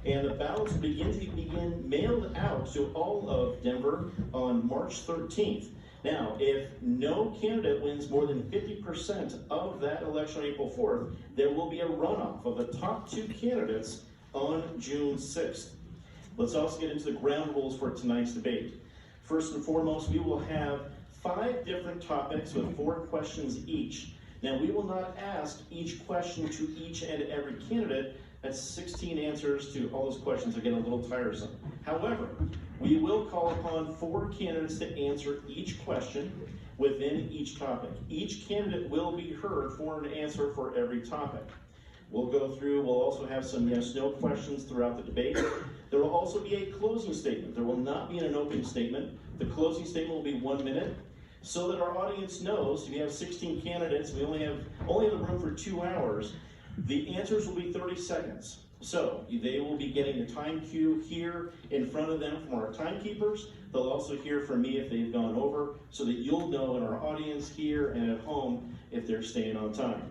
And the ballots will begin mailed out to all of Denver on March 13th. Now, if no candidate wins more than 50% of that election on April 4th, there will be a runoff of the top 2 candidates on June 6th. Let's also get into the ground rules for tonight's debate. First and foremost, we will have 5 different topics with 4 questions each. Now, we will not ask each question to each and every candidate. That's 16 answers to all those questions that get a little tiresome. However, we will call upon 4 candidates to answer each question within each topic. Each candidate will be heard for an answer for every topic. We'll go through, we'll also have some yes/no questions throughout the debate. There will also be a closing statement. There will not be an opening statement. The closing statement will be 1 minute, so that our audience knows if you have 16 candidates, we only have the room for 2 hours. The answers will be 30 seconds. So they will be getting a time cue here in front of them from our timekeepers. They'll also hear from me if they've gone over, so that you'll know in our audience here and at home if they're staying on time.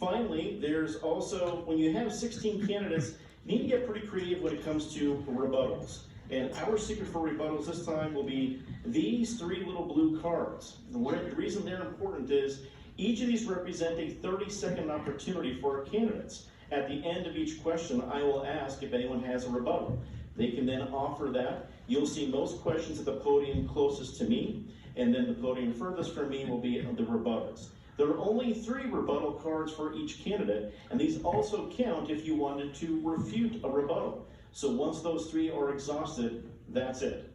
Finally, there's also, when you have 16 candidates, you need to get pretty creative when it comes to rebuttals. And our secret for rebuttals this time will be these 3 little blue cards. The reason they're important is each of these represent a 30-second opportunity for our candidates. At the end of each question, I will ask if anyone has a rebuttal. They can then offer that. You'll see most questions at the podium closest to me, and then the podium furthest from me will be the rebuttals. There are only 3 rebuttal cards for each candidate, and these also count if you wanted to refute a rebuttal. So once those 3 are exhausted, that's it.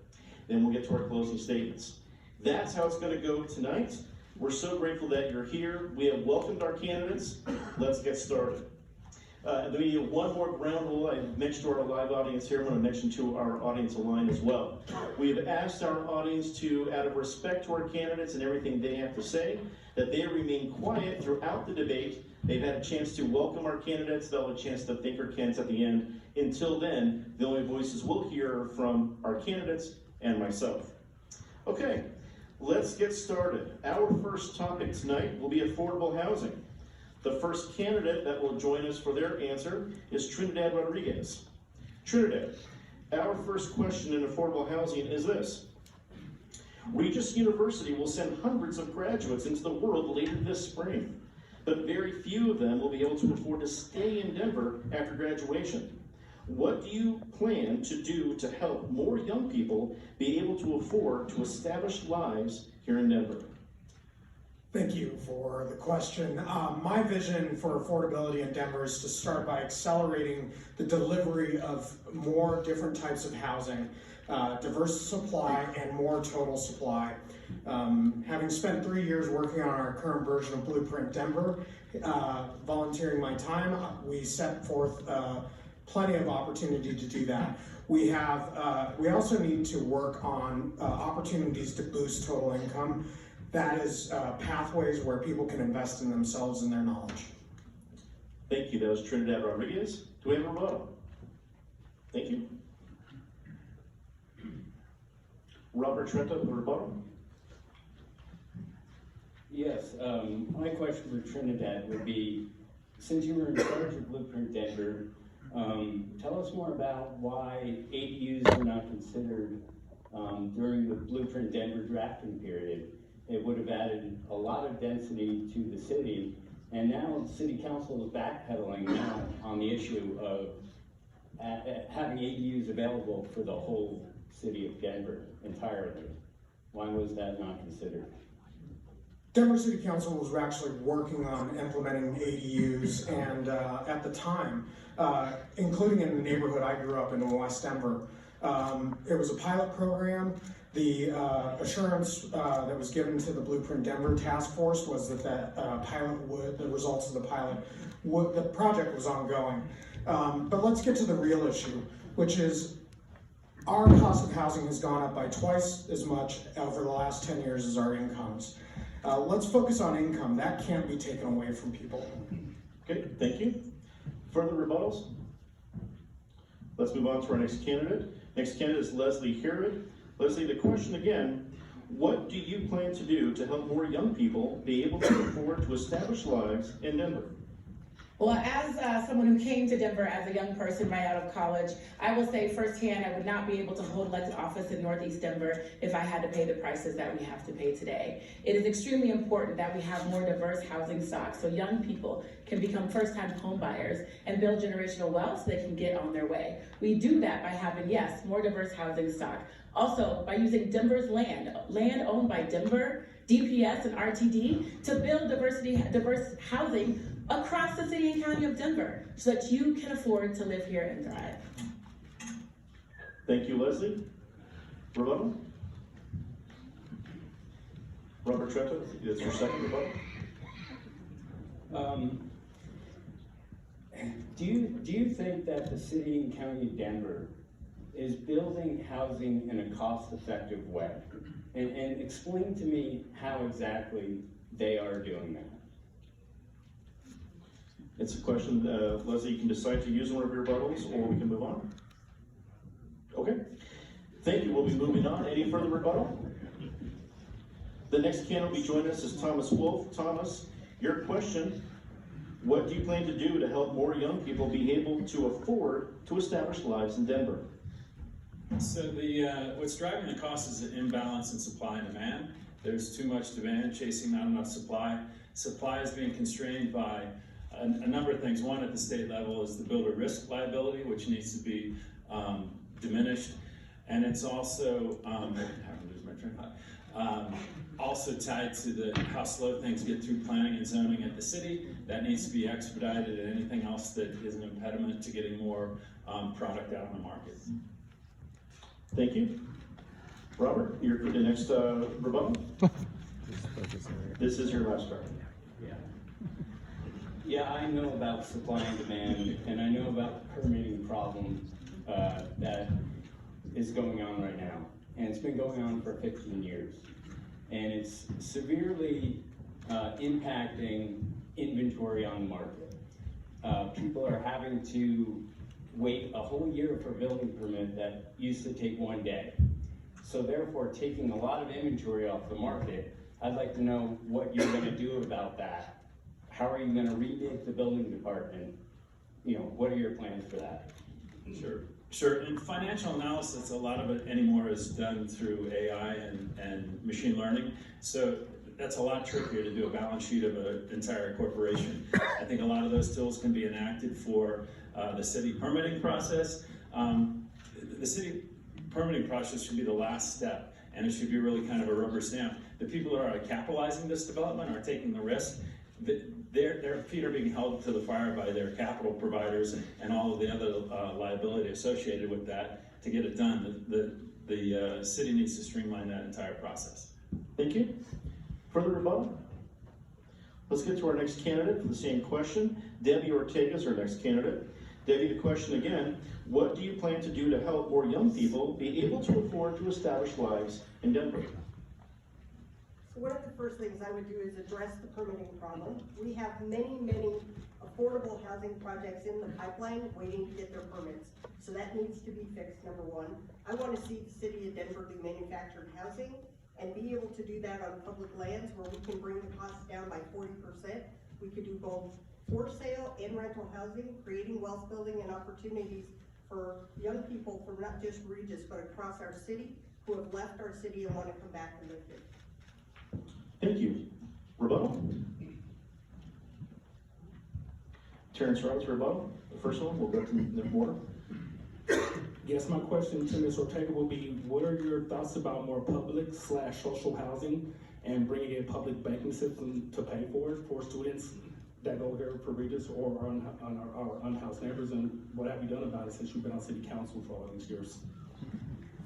Then we'll get to our closing statements. That's how it's going to go tonight. We're so grateful that you're here. We have welcomed our candidates. Let's get started. Let me do one more ground rule. I mentioned to our live audience here, I'm going to mention to our audience online as well. We have asked our audience to, out of respect to our candidates and everything they have to say, that they remain quiet throughout the debate. They've had a chance to welcome our candidates. They'll have a chance to thank our candidates at the end. Until then, the only voices we'll hear from our candidates and myself. Okay, let's get started. Our first topic tonight will be affordable housing. The first candidate that will join us for their answer is Trinidad Rodriguez. Trinidad, our first question in affordable housing is this. Regis University will send hundreds of graduates into the world later this spring, but very few of them will be able to afford to stay in Denver after graduation. What do you plan to do to help more young people be able to afford to establish lives here in Denver? Thank you for the question. My vision for affordability in Denver is to start by accelerating the delivery of more different types of housing, diverse supply and more total supply. Having spent 3 years working on our current version of Blueprint Denver, volunteering my time, we set forth plenty of opportunity to do that. We also need to work on opportunities to boost total income. That is pathways where people can invest in themselves and their knowledge. Thank you. That was Trinidad Rodriguez. Do we have a rebuttal? Thank you. Robert Treta, the rebuttal. Yes, my question for Trinidad would be, since you were in charge of Blueprint Denver, tell us more about why ADUs were not considered during the Blueprint Denver drafting period. It would have added a lot of density to the city, and now the city council is backpedaling now on the issue of having ADUs available for the whole city of Denver entirely. Why was that not considered? Denver City Council was actually working on implementing ADUs, and at the time, including in the neighborhood I grew up in West Denver, it was a pilot program. The assurance that was given to the Blueprint Denver task force was that the results of the pilot, the project was ongoing. But let's get to the real issue, which is our cost of housing has gone up by twice as much over the last 10 years as our incomes. Let's focus on income. That can't be taken away from people. Okay, thank you. Further rebuttals? Let's move on to our next candidate. Next candidate is Leslie Herod. Leslie, the question again, what do you plan to do to help more young people be able to afford to establish lives in Denver? Well, as someone who came to Denver as a young person right out of college, I will say firsthand I would not be able to hold elected office in Northeast Denver if I had to pay the prices that we have to pay today. It is extremely important that we have more diverse housing stock so young people can become first-time home buyers and build generational wealth so they can get on their way. We do that by having, yes, more diverse housing stock. Also, by using Denver's land owned by Denver, DPS, and RTD to build diverse housing across the city and county of Denver so that you can afford to live here and thrive. Thank you, Leslie. Rebuttal? Robert Treta, that's your second rebuttal. Do you think that the city and county of Denver is building housing in a cost-effective way? And explain to me how exactly they are doing that. It's a question, Leslie, you can decide to use one of your rebuttals, or we can move on. Okay. Thank you. We'll be moving on. Any further rebuttal? The next candidate will be joining us is Thomas Wolf. Thomas, your question: what do you plan to do to help more young people be able to afford to establish lives in Denver? So what's driving the cost is an imbalance in supply and demand. There's too much demand chasing not enough supply. Supply is being constrained by a number of things. One, at the state level, is the builder risk liability, which needs to be diminished. And it's also, also tied to how slow things get through planning and zoning at the city. That needs to be expedited, and anything else that is an impediment to getting more product out on the market. Thank you. Robert, you're the next rebuttal. This is your last card. Yeah, I know about supply and demand, and I know about the permitting problem that is going on right now. And it's been going on for 15 years. And it's severely impacting inventory on the market. People are having to wait a whole year for a building permit that used to take 1 day. So therefore, taking a lot of inventory off the market, I'd like to know what you're gonna do about that. How are you gonna remake the building department? You know, what are your plans for that? Sure. In financial analysis, a lot of it anymore is done through AI and machine learning. So that's a lot trickier to do a balance sheet of an entire corporation. I think a lot of those tools can be enacted for the city permitting process. The city permitting process should be the last step, and it should be really kind of a rubber stamp. The people who are capitalizing this development are taking the risk. Their feet are being held to the fire by their capital providers and all of the other liability associated with that to get it done. The city needs to streamline that entire process. Thank you. Further rebuttal? Let's get to our next candidate for the same question. Debbie Ortega is our next candidate. Debbie, the question again: what do you plan to do to help more young people be able to afford to establish lives in Denver? So one of the first things I would do is address the permitting problem. We have many affordable housing projects in the pipeline waiting to get their permits. So that needs to be fixed, number one. I want to see the city of Denver do manufactured housing and be able to do that on public lands where we can bring the costs down by 40%. We could do both for sale and rental housing, creating wealth building and opportunities for young people from not just Regis, but across our city who have left our city and want to come back and live here. Thank you. Rebuttal? Terrance Roberts, rebuttal. The first one, we'll go to the border. Yes, my question to Ms. Ortega will be, what are your thoughts about more public/social housing and bringing a public banking system to pay for it for students that go here for Regis or on our unhoused neighbors, and what have you done about it since you've been on city council for all these years?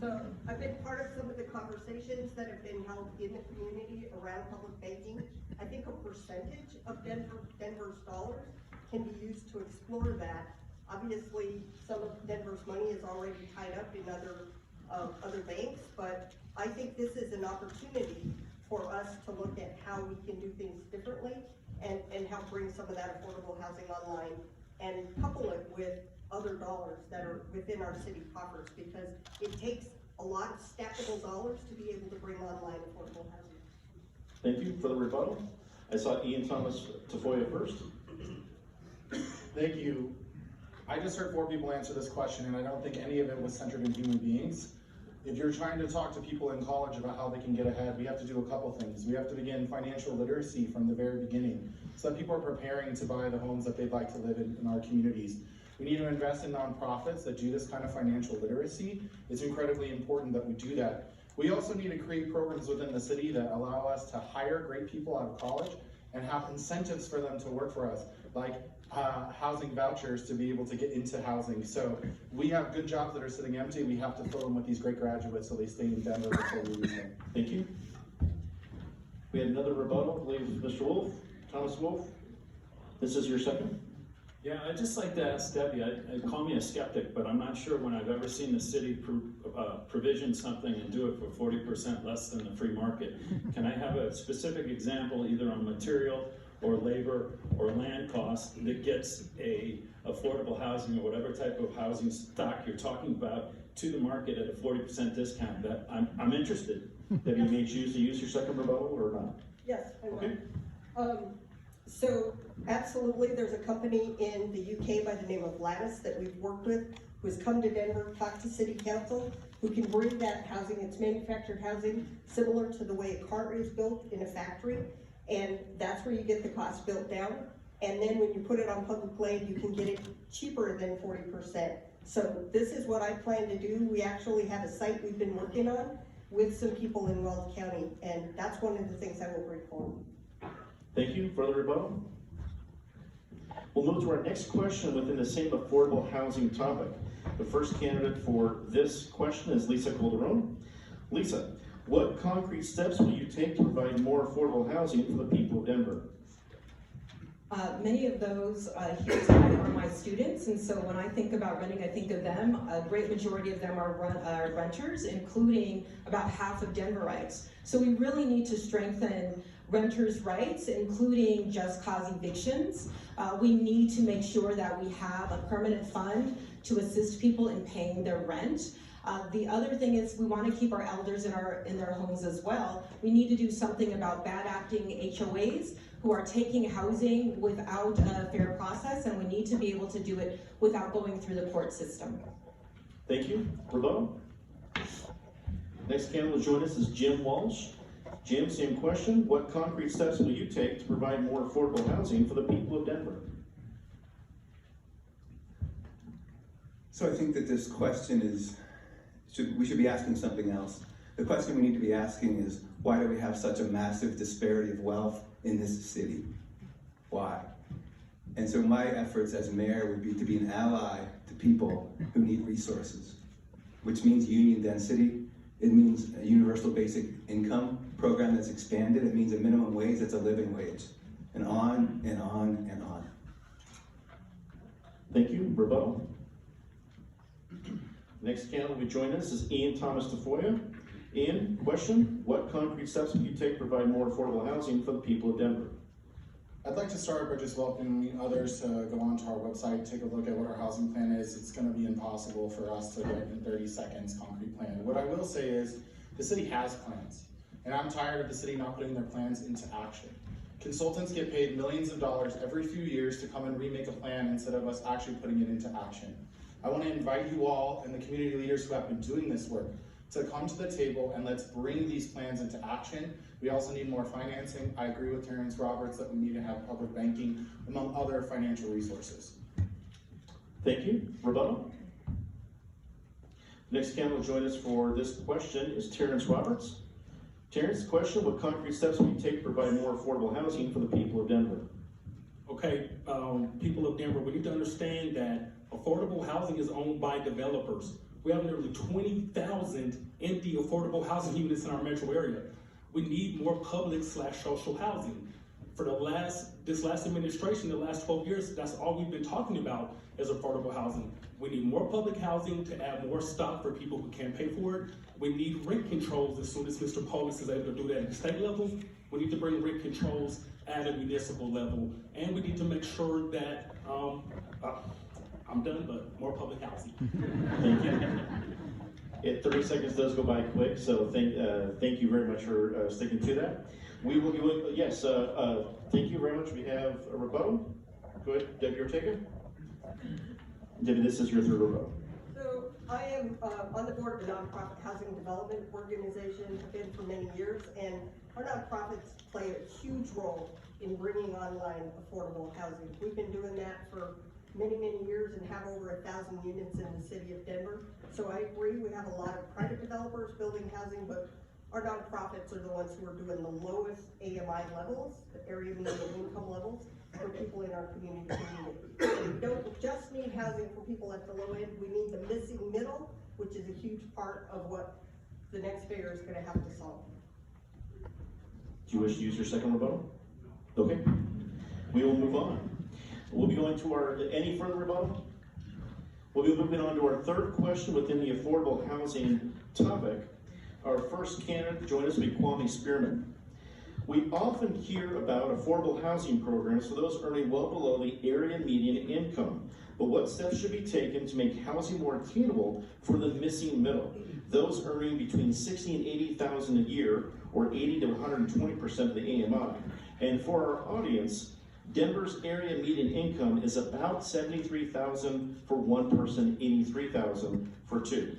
So I've been part of some of the conversations that have been held in the community around public banking. I think a percentage of Denver's dollars can be used to explore that. Obviously, some of Denver's money is already tied up in other banks, but I think this is an opportunity for us to look at how we can do things differently and help bring some of that affordable housing online and couple it with other dollars that are within our city coffers, because it takes a lot of stackable dollars to be able to bring online affordable housing. Thank you. For the rebuttal, I saw Ean Thomas Tafoya first. Thank you. I just heard 4 people answer this question, and I don't think any of it was centered in human beings. If you're trying to talk to people in college about how they can get ahead, we have to do a couple things. We have to begin financial literacy from the very beginning, so that people are preparing to buy the homes that they'd like to live in our communities. We need to invest in nonprofits that do this kind of financial literacy. It's incredibly important that we do that. We also need to create programs within the city that allow us to hire great people out of college and have incentives for them to work for us, like housing vouchers to be able to get into housing. So we have good jobs that are sitting empty. We have to fill them with these great graduates so they stay in Denver before we lose them. Thank you. We had another rebuttal, I believe, Mr. Wolf, Thomas Wolf. This is your second. Yeah, I'd just like to ask Debbie, call me a skeptic, but I'm not sure when I've ever seen the city provision something and do it for 40% less than the free market. Can I have a specific example, either on material or labor or land costs, that gets a affordable housing or whatever type of housing stock you're talking about to the market at a 40% discount? That I'm interested. Debbie, you may choose to use your second rebuttal or not. Yes, I will. Okay. So absolutely, there's a company in the UK by the name of Lattice that we've worked with, who's come to Denver, talked to city council, who can bring that housing, it's manufactured housing, similar to the way a car is built in a factory, and that's where you get the cost built down. And then when you put it on public land, you can get it cheaper than 40%. So this is what I plan to do. We actually have a site we've been working on with some people in Weld County, and that's one of the things I will bring forward. Thank you. Further rebuttal? We'll move to our next question within the same affordable housing topic. The first candidate for this question is Lisa Calderón. Lisa, what concrete steps will you take to provide more affordable housing for the people of Denver? Many of those here tonight are my students, and so when I think about renting, I think of them. A great majority of them are renters, including about half of Denverites. So we really need to strengthen renters' rights, including just cause evictions. We need to make sure that we have a permanent fund to assist people in paying their rent. The other thing is we want to keep our elders in their homes as well. We need to do something about bad acting HOAs who are taking housing without a fair process, and we need to be able to do it without going through the court system. Thank you. Rebuttal? Next candidate will join us is Jim Walsh. Jim, same question. What concrete steps will you take to provide more affordable housing for the people of Denver? So I think that this question we should be asking something else. The question we need to be asking is, why do we have such a massive disparity of wealth in this city? Why? And so my efforts as mayor would be to be an ally to people who need resources, which means union density. It means a universal basic income program that's expanded. It means a minimum wage that's a living wage, and on and on and on. Thank you. Rebuttal? Next candidate will join us is Ean Thomas Tafoya. Ian, question, what concrete steps will you take to provide more affordable housing for the people of Denver? I'd like to start by just welcoming others to go onto our website, take a look at what our housing plan is. It's going to be impossible for us to get in 30 seconds concrete plan. What I will say is the city has plans, and I'm tired of the city not putting their plans into action. Consultants get paid millions of dollars every few years to come and remake a plan instead of us actually putting it into action. I want to invite you all and the community leaders who have been doing this work to come to the table and let's bring these plans into action. We also need more financing. I agree with Terrance Roberts that we need to have public banking, among other financial resources. Thank you. Rebuttal? Next candidate will join us for this question is Terrance Roberts. Terrance, question, what concrete steps will you take to provide more affordable housing for the people of Denver? Okay, people of Denver, we need to understand that affordable housing is owned by developers. We have nearly 20,000 empty affordable housing units in our metro area. We need more public/social housing. For this last administration, the last 12 years, that's all we've been talking about is affordable housing. We need more public housing to add more stock for people who can't pay for it. We need rent controls as soon as Mr. Polis is able to do that at the state level. We need to bring rent controls at a municipal level. And we need to make sure that, I'm done, but more public housing. Thank you. 30 seconds does go by quick, so thank you very much for sticking to that. We will go, yes, thank you very much. We have a rebuttal. Go ahead, Debbie Ortega. Debbie, this is your third rebuttal. So I am on the board of a nonprofit housing development organization, have been for many years, and our nonprofits play a huge role in bringing online affordable housing. We've been doing that for many, many years and have over 1,000 units in the city of Denver. So I agree, we have a lot of private developers building housing, but our nonprofits are the ones who are doing the lowest AMI levels, the area median income levels, for people in our community. We don't just need housing for people at the low end, we need the missing middle, which is a huge part of what the next mayor is gonna have to solve. Do you wish to use your second rebuttal? Okay, we will move on. We'll be going to any further rebuttal? We'll be moving on to our third question within the affordable housing topic. Our first candidate to join us will be Kwame Spearman. We often hear about affordable housing programs for those earning well below the area median income. But what steps should be taken to make housing more attainable for the missing middle? Those earning between $60,000 and $80,000 a year, or 80 to 120% of the AMI. And for our audience, Denver's area median income is about $73,000 for one person, $83,000 for two.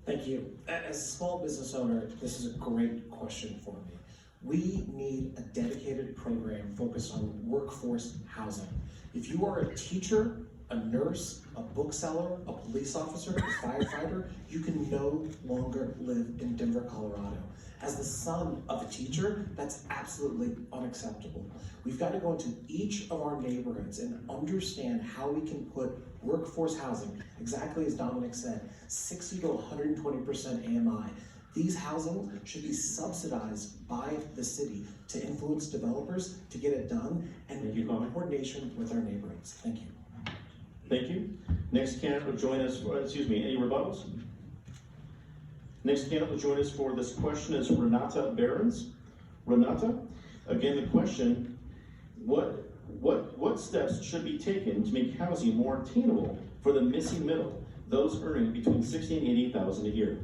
Thank you. As a small business owner, this is a great question for me. We need a dedicated program focused on workforce housing. If you are a teacher, a nurse, a bookseller, a police officer, a firefighter, you can no longer live in Denver, Colorado. As the son of a teacher, that's absolutely unacceptable. We've got to go into each of our neighborhoods and understand how we can put workforce housing, exactly as Dominic said, 60 to 120% AMI. These housing should be subsidized by the city to influence developers to get it done and in coordination with our neighborhoods. Thank you. Thank you. Next candidate will join us, any rebuttals? Next candidate will join us for this question is Renate Behrens. Renate, again the question, what steps should be taken to make housing more attainable for the missing middle, those earning between $60,000 and $80,000 a year?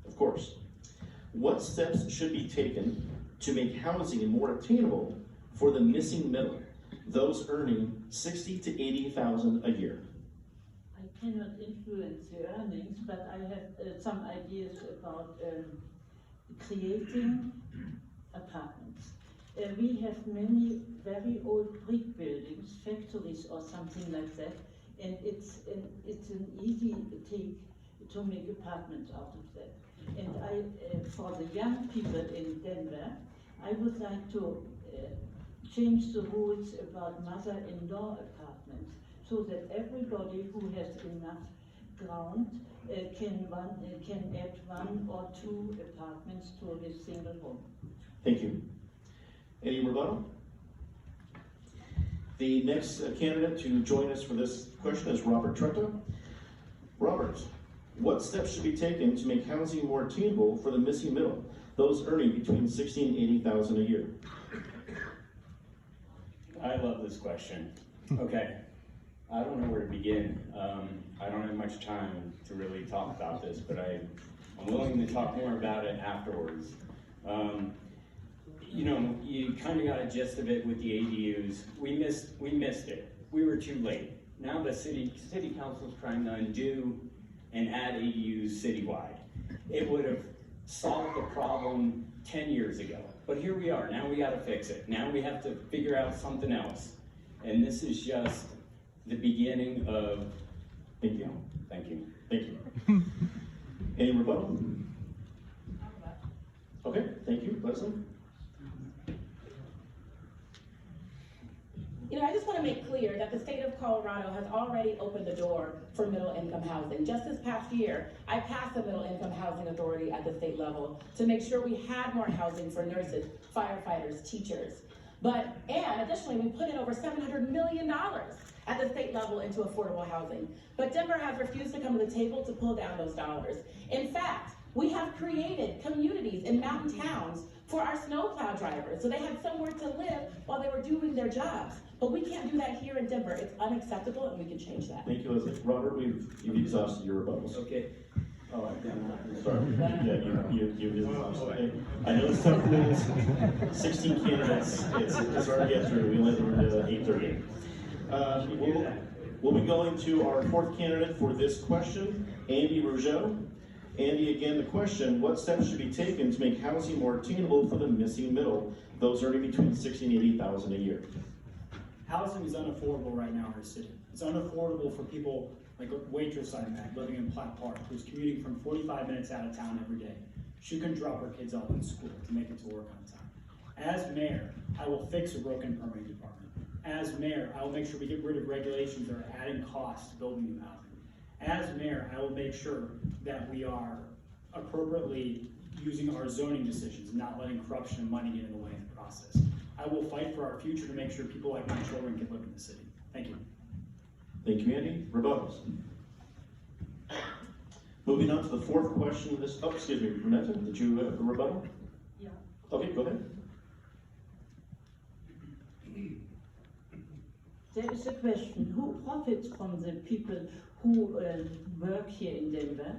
Of course. What steps should be taken to make housing more attainable for the missing middle, those earning $60,000 to $80,000 a year? I cannot influence the earnings, but I have some ideas about creating apartments. We have many very old brick buildings, factories or something like that, and it's an easy take to make apartments out of that. And for the young people in Denver, I would like to change the rules about mother-in-law apartments so that everybody who has enough ground can add one or two apartments to his single home. Thank you. Any rebuttal? The next candidate to join us for this question is Robert Treta. Robert, what steps should be taken to make housing more attainable for the missing middle, those earning between $60,000 and $80,000 a year? I love this question. Okay, I don't know where to begin. I don't have much time to really talk about this, but I'm willing to talk more about it afterwards. You know, you kind of got a gist of it with the ADUs. We missed it. We were too late. Now the city council's trying to undo and add ADUs citywide. It would have solved the problem 10 years ago. But here we are, now we gotta fix it. Now we have to figure out something else. And this is just the beginning of, Thank you. Thank you. Thank you. Any rebuttal? Okay, thank you. Leslie? You know, I just want to make clear that the state of Colorado has already opened the door for middle income housing. Just this past year, I passed the middle income housing authority at the state level to make sure we had more housing for nurses, firefighters, teachers. And additionally, we put in over $700 million at the state level into affordable housing. But Denver has refused to come to the table to pull down those dollars. In fact, we have created communities in mountain towns for our snowplow drivers, so they had somewhere to live while they were doing their jobs. But we can't do that here in Denver. It's unacceptable, and we can change that. Thank you, Leslie. Robert, you've exhausted your rebuttals. Okay. Oh, sorry. Yeah, you did. I know it's tough rules. 16 candidates. It's hard to get through. We only have to 8:30. We'll be going to our fourth candidate for this question, Andy Rougeout. Andy, again, the question: what steps should be taken to make housing more attainable for the missing middle, those earning between $60,000 and $80,000 a year? Housing is unaffordable right now in our city. It's unaffordable for people like a waitress I met living in Platt Park who's commuting from 45 minutes out of town every day. She couldn't drop her kids off in school to make it to work on time. As mayor, I will fix a broken permitting department. As mayor, I will make sure we get rid of regulations that are adding costs to building new housing. As mayor, I will make sure that we are appropriately using our zoning decisions, not letting corruption and money get in the way of the process. I will fight for our future to make sure people like my children can live in the city. Thank you. Thank you, Andy. Rebuttals. Moving on to the fourth question of this, excuse me, Renate, did you have a rebuttal? Yeah. Okay, go ahead. There is a question: who profits from the people who work here in Denver?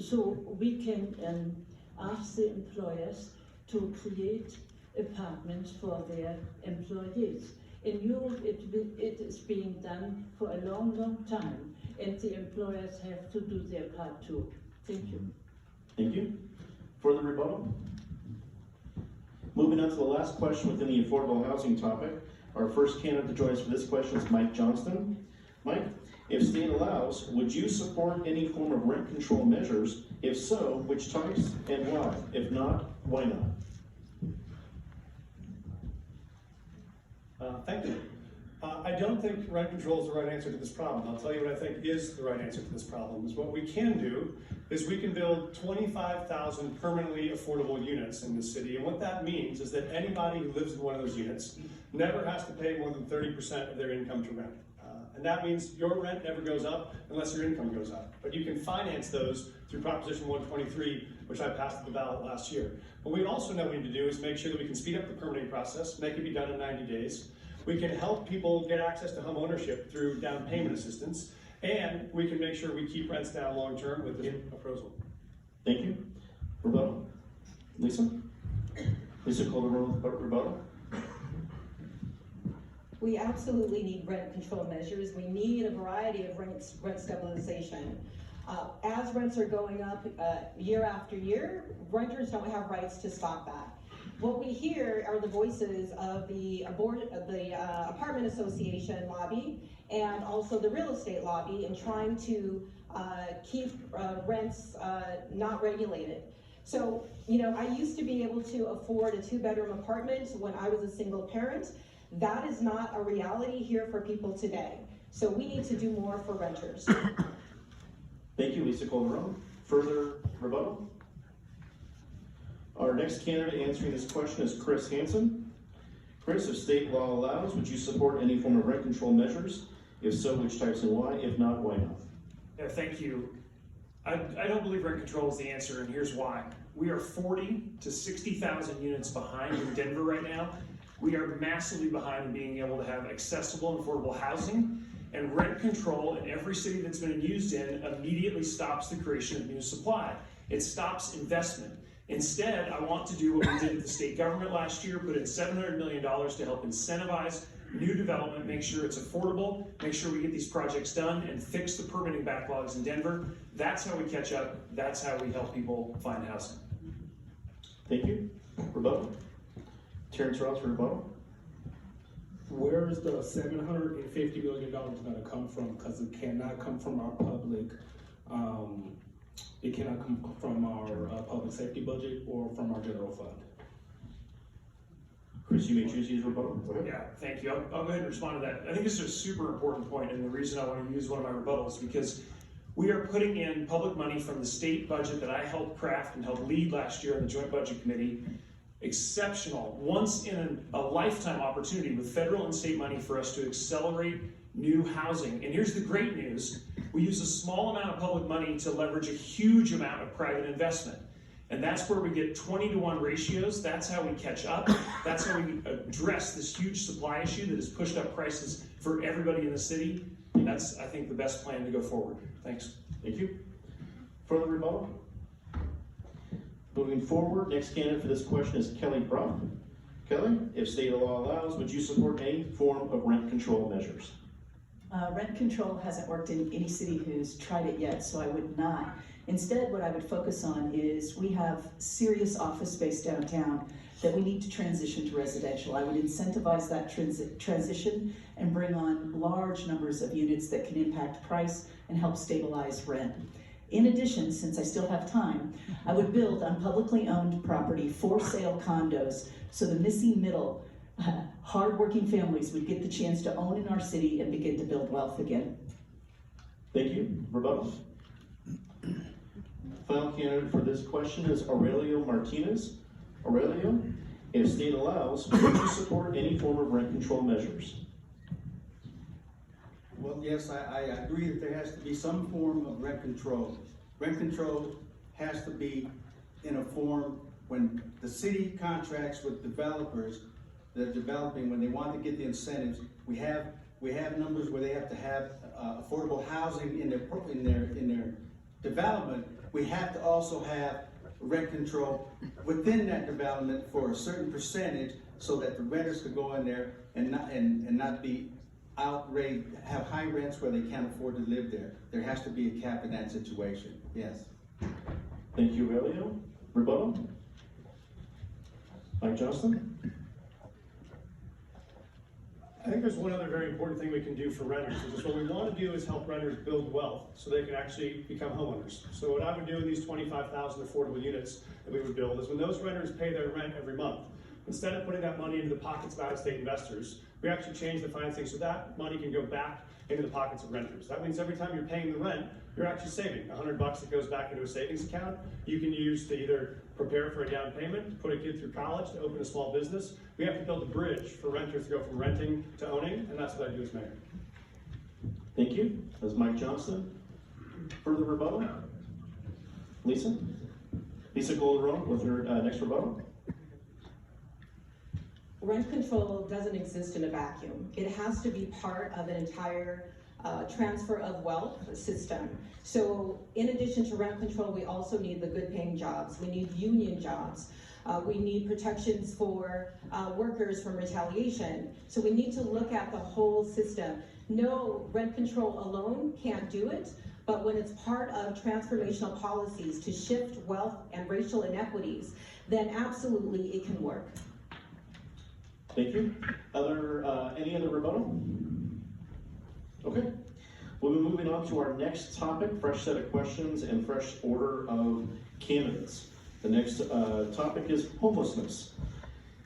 So we can ask the employers to create apartments for their employees. In Europe, it is being done for a long, long time, and the employers have to do their part too. Thank you. Thank you. Further rebuttal? Moving on to the last question within the affordable housing topic. Our first candidate to join us for this question is Mike Johnston. Mike, if state allows, would you support any form of rent control measures? If so, which types and why? If not, why not? Thank you. I don't think rent control is the right answer to this problem. I'll tell you what I think is the right answer to this problem. Is what we can do is we can build 25,000 permanently affordable units in this city. And what that means is that anybody who lives in one of those units never has to pay more than 30% of their income to rent. And that means your rent never goes up unless your income goes up. But you can finance those through Proposition 123, which I passed at the ballot last year. What we also know we need to do is make sure that we can speed up the permitting process, make it be done in 90 days. We can help people get access to home ownership through down payment assistance, and we can make sure we keep rents down long-term with this proposal. Thank you. Rebuttal? Lisa? Lisa Calderón, rebuttal? We absolutely need rent control measures. We need a variety of rent stabilization. As rents are going up year after year, renters don't have rights to stop that. What we hear are the voices of the apartment association lobby and also the real estate lobby in trying to keep rents not regulated. So, you know, I used to be able to afford a 2-bedroom apartment when I was a single parent. That is not a reality here for people today. So we need to do more for renters. Thank you, Lisa Calderón. Further rebuttal? Our next candidate answering this question is Chris Hansen. Chris, if state law allows, would you support any form of rent control measures? If so, which types and why? If not, why not? Yeah, thank you. I don't believe rent control is the answer, and here's why. We are 40 to 60,000 units behind in Denver right now. We are massively behind in being able to have accessible and affordable housing, and rent control in every city that's been used in immediately stops the creation of new supply. It stops investment. Instead, I want to do what we did at the state government last year, put in $700 million to help incentivize new development, make sure it's affordable, make sure we get these projects done, and fix the permitting backlogs in Denver. That's how we catch up. That's how we help people find housing. Thank you. Rebuttal? Terrance Roberts for rebuttal. Where is the $750 million going to come from? Because it cannot come from our public. It cannot come from our public safety budget or from our general fund. Chris, you may choose to use rebuttal. Yeah, thank you. I'll go ahead and respond to that. I think this is a super important point, and the reason I want to use one of my rebuttals is because we are putting in public money from the state budget that I helped craft and helped lead last year in the Joint Budget Committee. Exceptional, once in a lifetime opportunity with federal and state money for us to accelerate new housing. And here's the great news. We use a small amount of public money to leverage a huge amount of private investment. And that's where we get 20-to-1 ratios. That's how we catch up. That's how we address this huge supply issue that has pushed up prices for everybody in the city. And that's, I think, the best plan to go forward. Thanks. Thank you. Further rebuttal? Moving forward, next candidate for this question is Kelly Brough. Kelly, if state law allows, would you support any form of rent control measures? Rent control hasn't worked in any city who's tried it yet, so I would not. Instead, what I would focus on is we have serious office space downtown that we need to transition to residential. I would incentivize that transition and bring on large numbers of units that can impact price and help stabilize rent. In addition, since I still have time, I would build on publicly owned property for sale condos so the missing middle, hardworking families would get the chance to own in our city and begin to build wealth again. Thank you. Rebuttal. Final candidate for this question is Aurelio Martinez. Aurelio, if state allows, would you support any form of rent control measures? Well, yes, I agree that there has to be some form of rent control. Rent control has to be in a form when the city contracts with developers that are developing, when they want to get the incentives. We have numbers where they have to have affordable housing in their development. We have to also have rent control within that development for a certain percentage so that the renters could go in there and not be outraged, have high rents where they can't afford to live there. There has to be a cap in that situation, yes. Thank you, Aurelio. Rebuttal? Mike Johnston? I think there's one other very important thing we can do for renters, is what we want to do is help renters build wealth so they can actually become homeowners. So what I would do in these 25,000 affordable units that we would build is when those renters pay their rent every month, instead of putting that money into the pockets of out-of-state investors, we actually change the financing so that money can go back into the pockets of renters. That means every time you're paying the rent, you're actually saving $100 that goes back into a savings account. You can use to either prepare for a down payment, to put a kid through college, to open a small business. We have to build a bridge for renters to go from renting to owning, and that's what I do as mayor. Thank you. That's Mike Johnston. Further rebuttal? Lisa? Lisa Calderón with her next rebuttal. Rent control doesn't exist in a vacuum. It has to be part of an entire transfer of wealth system. So in addition to rent control, we also need the good paying jobs. We need union jobs. We need protections for workers from retaliation. So we need to look at the whole system. No, rent control alone can't do it, but when it's part of transformational policies to shift wealth and racial inequities, then absolutely it can work. Thank you. Any other rebuttal? Okay. We'll be moving on to our next topic, fresh set of questions and fresh order of candidates. The next topic is homelessness.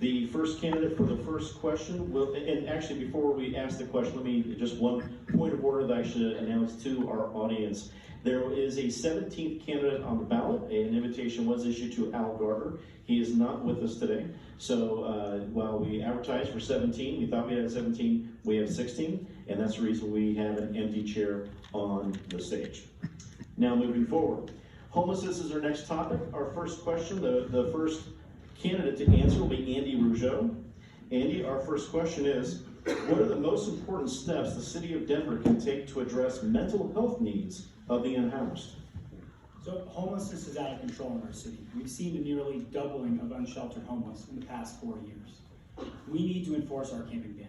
The first candidate for the first question will, and actually before we ask the question, let me, just one point of order that I should announce to our audience. There is a 17th candidate on the ballot. An invitation was issued to Al Gardner. He is not with us today. So while we advertised for 17, we thought we had 17, we have 16, and that's the reason we have an empty chair on the stage. Now moving forward. Homelessness is our next topic. Our first question, the first candidate to answer will be Andy Rougeout. Andy, our first question is, what are the most important steps the city of Denver can take to address mental health needs of the unhoused? So homelessness is out of control in our city. We've seen a nearly doubling of unsheltered homeless in the past 4 years. We need to enforce our camping ban.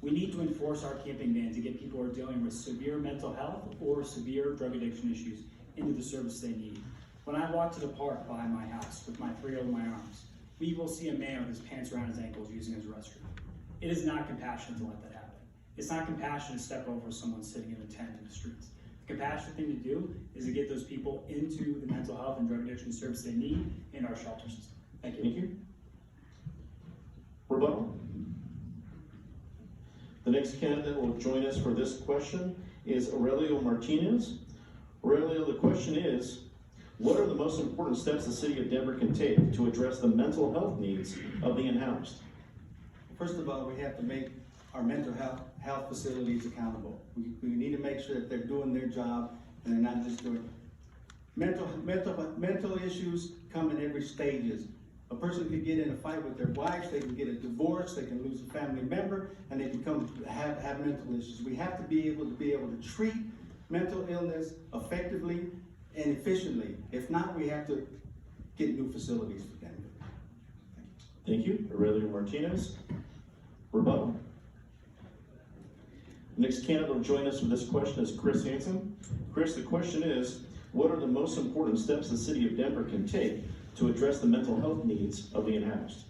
We need to enforce our camping ban to get people who are dealing with severe mental health or severe drug addiction issues into the service they need. When I walk to the park by my house with my 3-year-old in my arms, we will see a man with his pants around his ankles using his restroom. It is not compassionate to let that happen. It's not compassionate to step over someone sitting in a tent in the streets. The compassionate thing to do is to get those people into the mental health and drug addiction service they need in our shelter system. Thank you. Thank you. Rebuttal. The next candidate that will join us for this question is Aurelio Martinez. Aurelio, the question is, what are the most important steps the city of Denver can take to address the mental health needs of the unhoused? First of all, we have to make our mental health facilities accountable. We need to make sure that they're doing their job and they're not just doing mental issues come in every stages. A person could get in a fight with their wife, they can get a divorce, they can lose a family member, and they have mental issues. We have to be able to treat mental illness effectively and efficiently. If not, we have to get new facilities for Denver. Thank you. Aurelio Martinez. Rebuttal. Next candidate will join us with this question is Chris Hansen. Chris, the question is, what are the most important steps the city of Denver can take to address the mental health needs of the unhoused?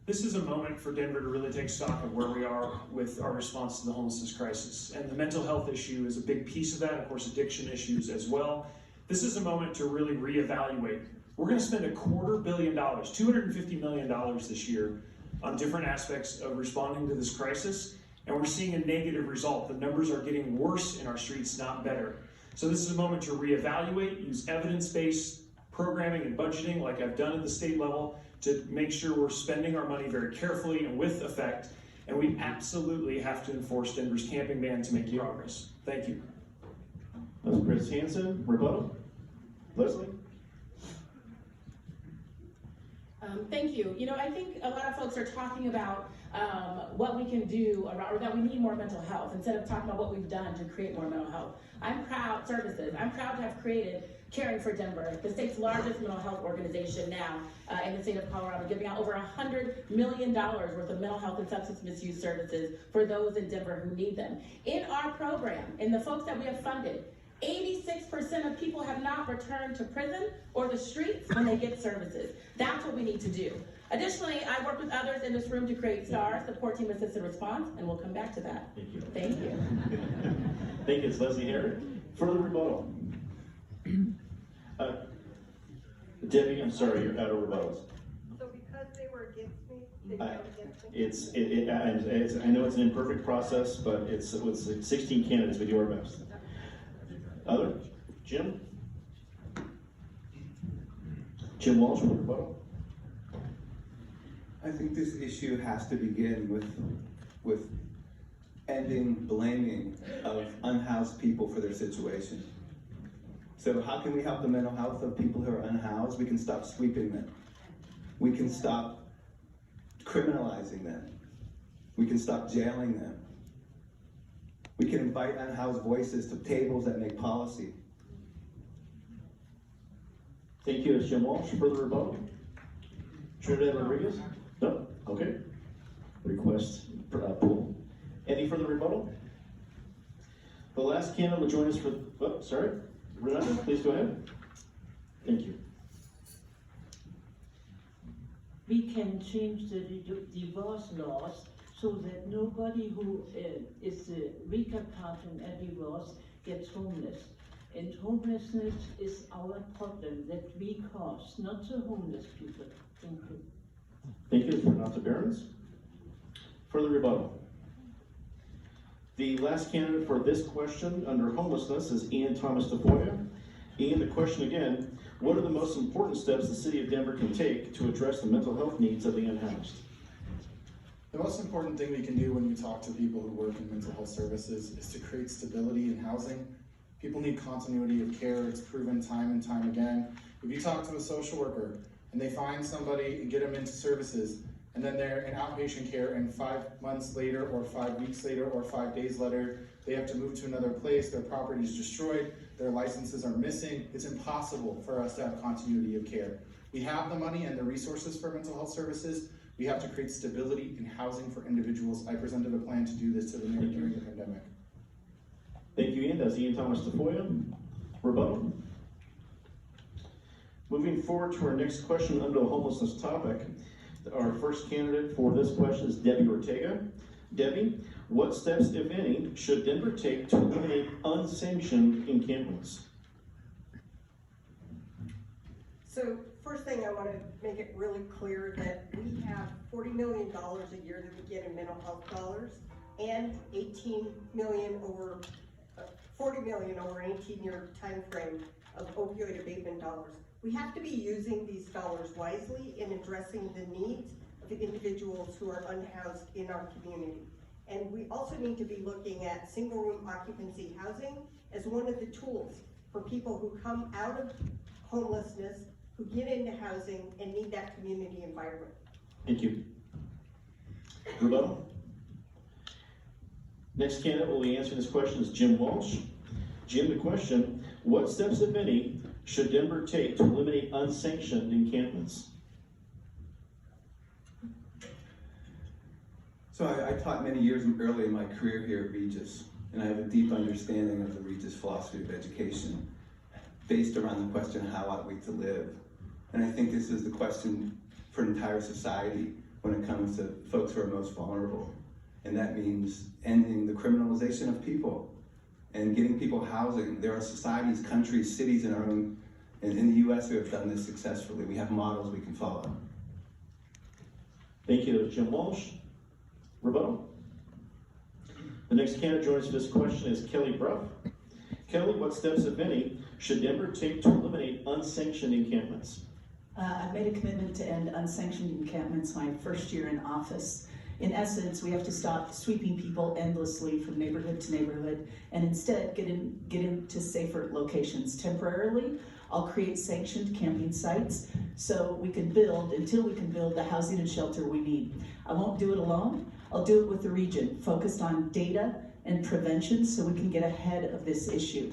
This is a moment for Denver to really take stock of where we are with our response to the homelessness crisis. And the mental health issue is a big piece of that, of course, addiction issues as well. This is a moment to really reevaluate. We're going to spend $250 million, $250 million this year on different aspects of responding to this crisis, and we're seeing a negative result. The numbers are getting worse in our streets, not better. So this is a moment to reevaluate, use evidence-based programming and budgeting like I've done at the state level to make sure we're spending our money very carefully and with effect, and we absolutely have to enforce Denver's camping ban to make progress. Thank you. That's Chris Hansen. Rebuttal. Leslie. Thank you. You know, I think a lot of folks are talking about what we can do around, or that we need more mental health instead of talking about what we've done to create more mental health. I'm proud to have created Caring for Denver, the state's largest mental health organization now in the state of Colorado, giving out over $100 million worth of mental health and substance misuse services for those in Denver who need them. In our program, in the folks that we have funded, 86% of people have not returned to prison or the streets when they get services. That's what we need to do. Additionally, I work with others in this room to create STAR, Support Team Assisted Response, and we'll come back to that. Thank you. Thank you. Thank you. It's Leslie Herrick. Further rebuttal. Debbie, I'm sorry, you're out of rebuttals. So because they were against me, they went against me? I know it's an imperfect process, but it's 16 candidates with your best. Other? Jim? Jim Walsh with rebuttal. I think this issue has to begin with ending blaming of unhoused people for their situation. So how can we help the mental health of people who are unhoused? We can stop sweeping them. We can stop criminalizing them. We can stop jailing them. We can invite unhoused voices to tables that make policy. Thank you, Jim Walsh. Further rebuttal. Trinidad Rodriguez? No? Okay. Request pool. Any further rebuttal? The last candidate will join us for, Renate, please go ahead. Thank you. We can change the divorce laws so that nobody who is the weaker part in a divorce gets homeless. And homelessness is our problem that we cause, not the homeless people. Thank you. Thank you, Renate Behrens. Further rebuttal. The last candidate for this question under homelessness is Ean Thomas Tafoya. Ean, the question again, what are the most important steps the city of Denver can take to address the mental health needs of the unhoused? The most important thing we can do when we talk to people who work in mental health services is to create stability in housing. People need continuity of care. It's proven time and time again. If you talk to a social worker and they find somebody and get them into services, and then they're in outpatient care, and 5 months later, or 5 weeks later, or 5 days later, they have to move to another place, their property is destroyed, their licenses are missing. It's impossible for us to have continuity of care. We have the money and the resources for mental health services. We have to create stability in housing for individuals. I presented a plan to do this to the mayor during the pandemic. Thank you, Ian. That's Ean Thomas Tafoya. Rebuttal. Moving forward to our next question under the homelessness topic. Our first candidate for this question is Debbie Ortega. Debbie, what steps, if any, should Denver take to eliminate unsanctioned encampments? So first thing I want to make it really clear that we have $40 million a year that we get in mental health dollars and $40 million over an 18-year time frame of opioid abatement dollars. We have to be using these dollars wisely in addressing the needs of the individuals who are unhoused in our community. And we also need to be looking at single room occupancy housing as one of the tools for people who come out of homelessness, who get into housing and need that community environment. Thank you. Rebuttal. Next candidate will be answering this question is Jim Walsh. Jim, the question, What steps, if any, should Denver take to eliminate unsanctioned encampments? So I taught many years early in my career here at Regis, and I have a deep understanding of the Regis philosophy of education based around the question, how ought we to live? And I think this is the question for entire society when it comes to folks who are most vulnerable. And that means ending the criminalization of people and getting people housing. There are societies, countries, cities in the US who have done this successfully. We have models we can follow. Thank you, Jim Walsh. Rebuttal. The next candidate joining us for this question is Kelly Brough. Kelly, what steps, if any, should Denver take to eliminate unsanctioned encampments? I've made a commitment to end unsanctioned encampments my first year in office. In essence, we have to stop sweeping people endlessly from neighborhood to neighborhood and instead get into safer locations. Temporarily, I'll create sanctioned camping sites so we can build, until we can build the housing and shelter we need. I won't do it alone. I'll do it with the region, focused on data and prevention so we can get ahead of this issue.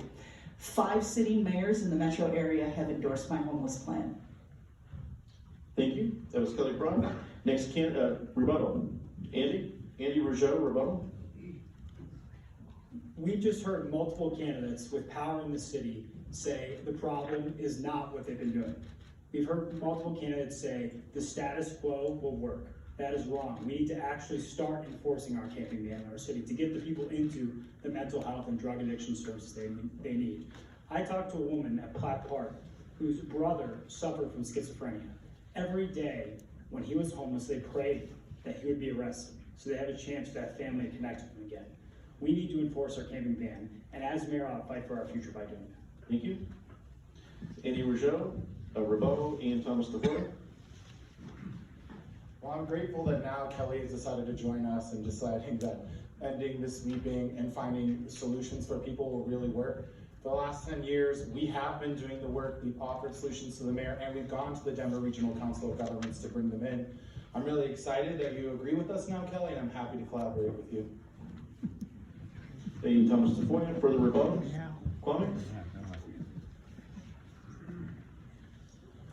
5 city mayors in the metro area have endorsed my homeless plan. Thank you. That was Kelly Brough. Next rebuttal. Andy Rougeout, rebuttal. We just heard multiple candidates with power in the city say the problem is not what they've been doing. We've heard multiple candidates say the status quo will work. That is wrong. We need to actually start enforcing our camping ban in our city to get the people into the mental health and drug addiction services they need. I talked to a woman at Platt Park whose brother suffered from schizophrenia. Every day when he was homeless, they prayed that he would be arrested so they have a chance for that family to connect with him again. We need to enforce our camping ban, and as mayor, I'll fight for our future by doing that. Thank you. Andy Rougeaut, rebuttal. Ean Thomas Tafoya. Well, I'm grateful that now Kelly has decided to join us and deciding that ending the sweeping and finding solutions for people will really work. For the last 10 years, we have been doing the work. We've offered solutions to the mayor, and we've gone to the Denver Regional Council of Governments to bring them in. I'm really excited that you agree with us now, Kelly, and I'm happy to collaborate with you. Ean Thomas Tafoya, further rebuttal. Kwame?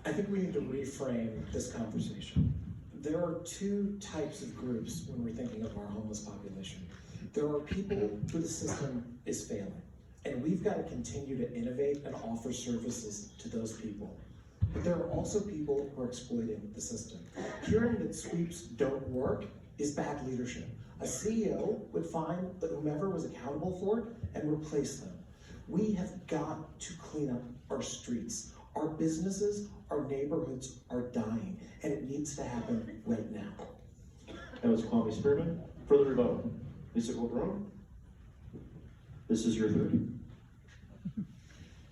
I think we need to reframe this conversation. There are 2 types of groups when we're thinking of our homeless population. There are people who the system is failing, and we've got to continue to innovate and offer services to those people. But there are also people who are exploiting the system. Hearing that sweeps don't work is bad leadership. A CEO would find that whomever was accountable for it and replace them. We have got to clean up our streets. Our businesses, our neighborhoods are dying, and it needs to happen right now. That was Kwame Spearman. Further rebuttal. Lisa Calderón. This is your 30.